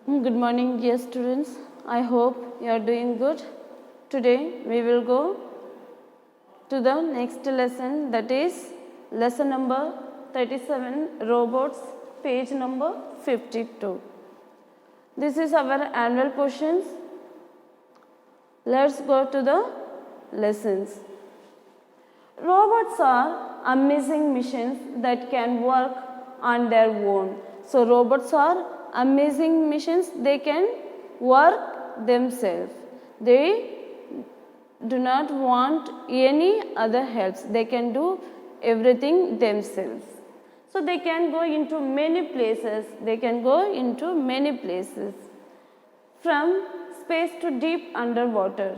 Good morning, dear students. I hope you are doing good. Today we will go to the next lesson, that is lesson number 37, robots, page number 52. This is our annual questions. Let's go to the lessons. Robots are amazing machines that can work on their own. So robots are amazing machines, they can work themselves. They do not want any other helps. They can do everything themselves. So they can go into many places. They can go into many places. From space to deep underwater.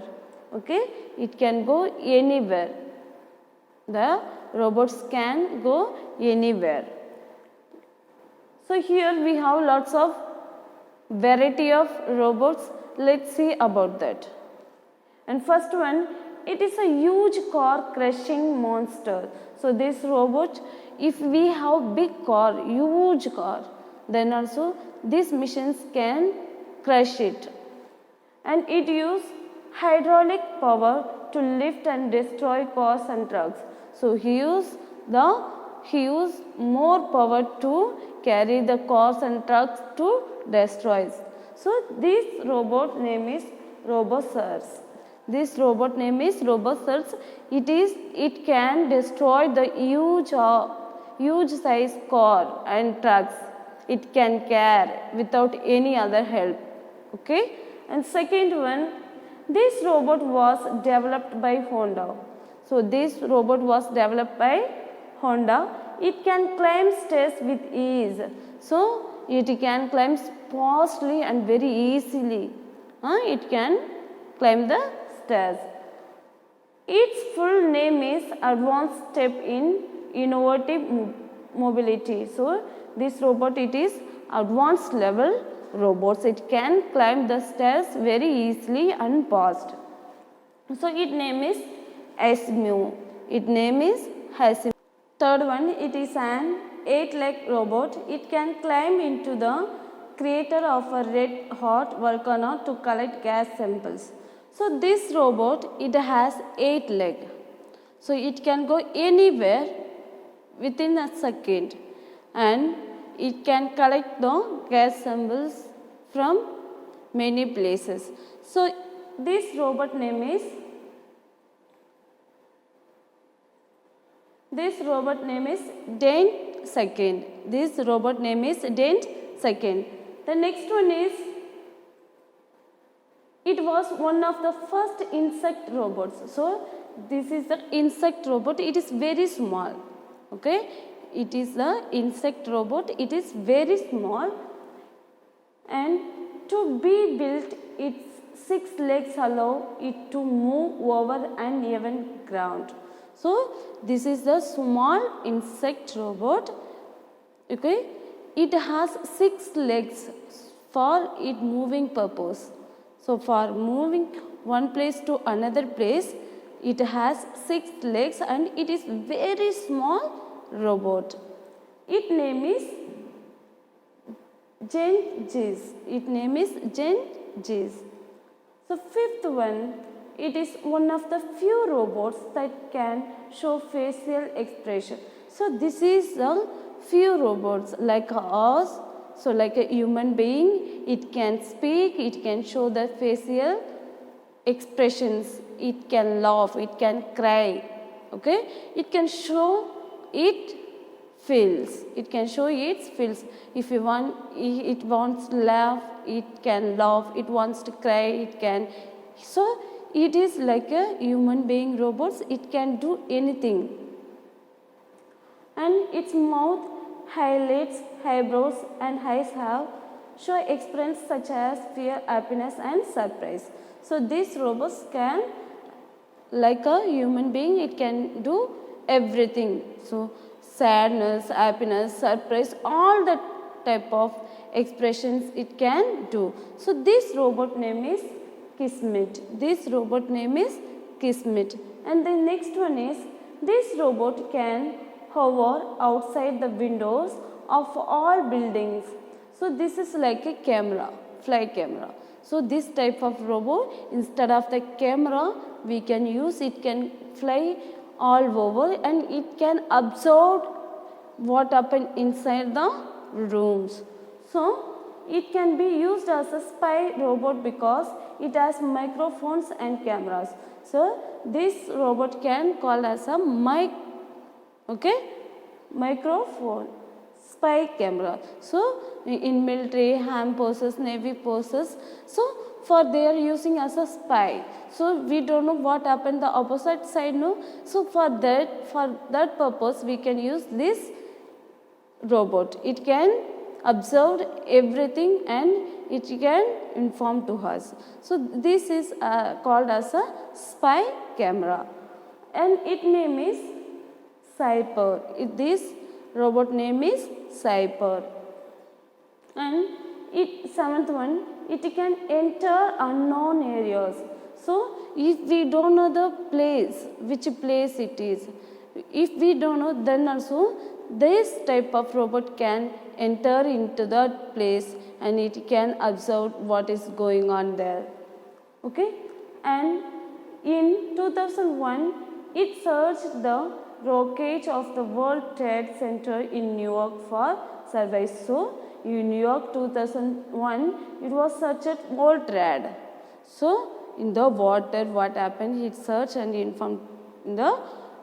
Okay? It can go anywhere. The robots can go anywhere. So here we have lots of variety of robots. Let's see about that. And first one, it is a huge car crushing monster. So this robot, if we have big car, huge car, then also these machines can crush it. And it uses hydraulic power to lift and destroy cars and trucks. So he use more power to carry the cars and trucks to destroy. So this robot name is Robosaurus. This robot name is Robosaurus. It can destroy the huge size car and trucks. It can carry without any other help. Okay. And second one, this robot was developed by Honda. So this robot was developed by Honda. It can climb stairs with ease. So it can climb fastly and very easily. It can climb the stairs. Its full name is Advanced Step in Innovative Mobility. So this robot, it is advanced level robots. It can climb the stairs very easily and fast. So its name is Asimo. Its name is Asimo. Third one, it is an 8-leg robot. It can climb into the crater of a red hot volcano to collect gas samples. So this robot, it has 8 legs. So it can go anywhere within a second, and it can collect the gas samples from many places. So this robot name is Dent Second. This robot name is Dent Second. The next one is, it was one of the first insect robots. So this is the insect robot. It is very small. Okay, it is the insect robot. It is very small, and to be built, its 6 legs allow it to move over uneven ground. So this is the small insect robot. Okay, it has 6 legs for its moving purpose. So for moving one place to another place, it has 6 legs and it is very small robot. Its name is Gen-Gis. Its name is Gen-Gis. So fifth one, it is one of the few robots that can show facial expression. So this is a few robots like us. So like a human being, it can speak, it can show the facial expressions, it can laugh, it can cry. Okay, it can show it feels. It can show its feels. If it wants to laugh, it can laugh. It wants to cry, it can. So it is like a human being robots. It can do anything. And its mouth, highlights, eyebrows and eyes show expressions such as fear, happiness and surprise. So these robots can, like a human being, it can do everything. So sadness, happiness, surprise, all the type of expressions it can do. So this robot name is Kismet. This robot name is Kismet. And the next one is, this robot can hover outside the windows of all buildings. So this is like a camera fly camera. So this type of robot, instead of the camera, we can use, it can fly all over and it can absorb what happened inside the rooms. So it can be used as a spy robot because it has microphones and cameras. So this robot can call as a microphone spy camera. So in military, hand forces, navy forces, so for they are using as a spy. So we don't know what happened the opposite side, no. So for that purpose we can use this robot. It can observe everything and it can inform to us. So this is called as a spy camera, and its name is Cyper. This robot name is Cyper. And seventh one, it can enter unknown areas. So if we don't know the place, which place it is, if we don't know, then also this type of robot can enter into that place and it can observe what is going on there. Okay, and in 2001 it searched the wreckage of the World Trade Center in New York for surveys. So in New York 2001 it was searched World Trade. So in the water what happened, it searched and informed the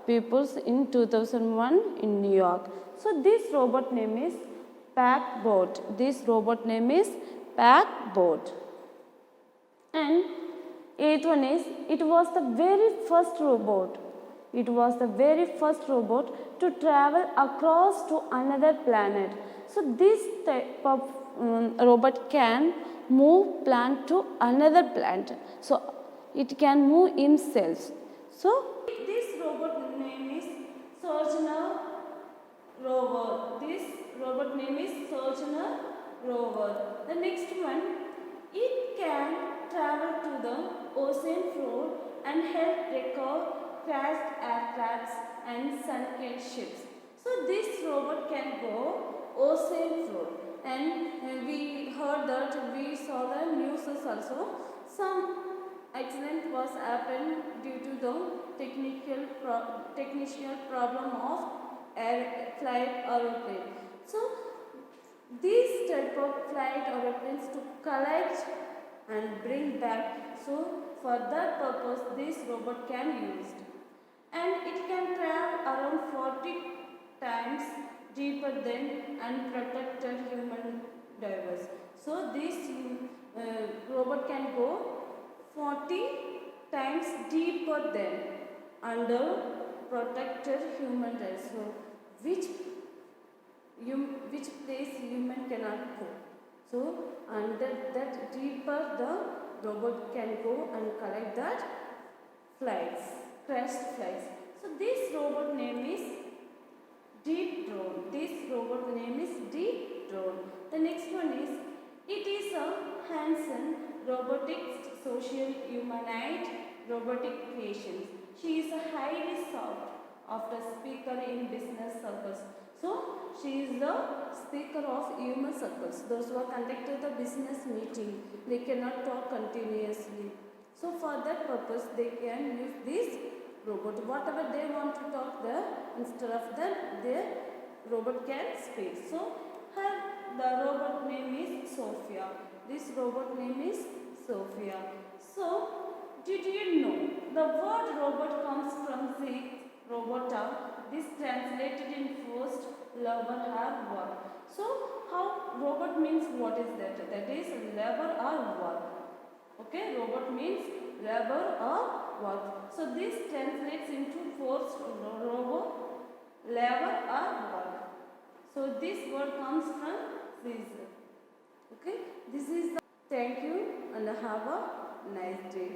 peoples in 2001 in New York. So this robot name is Packbot. This robot name is Packbot. And eighth one is, it was the very first robot. It was the very first robot to travel across to another planet. So this type of robot can move planet to another planet. So it can move himself. So this robot name is Sojourner rover. This robot name is Sojourner rover. The next one, it can travel to the ocean floor and help recover crashed aircrafts and sunken ships. So this robot can go ocean floor, and we heard that, we saw the news also, some accident was happened due to the technical problem of flight aeroplane. So these type of flight aeroplanes to collect and bring back. So for that purpose this robot can used, and it can travel around 40 times deeper than unprotected human divers. So this robot can go 40 times deeper than under protected human divers. So which place human cannot go. So under that deeper the robot can go and collect that flights, crashed flights. So this robot name is Deep Drone. This robot name is Deep Drone. The next one is, it is a Hanson robotics social humanoid robotic creation. She is a highly sought after speaker in business circles. So she is the speaker of human circles. Those who are conducted the business meeting, they cannot talk continuously. So for that purpose they can use this robot. Whatever they want to talk there, instead of that, their robot can speak. So the robot name is Sophia. This robot name is Sophia. So did you know the word robot comes from the robota? This translated in first labor or work. So how robot means, what is that? That is labor or work. Okay, robot means labor or work. So this translates into forced robot, labor or work. So this word comes from this. Okay, this is the, thank you and have a nice day.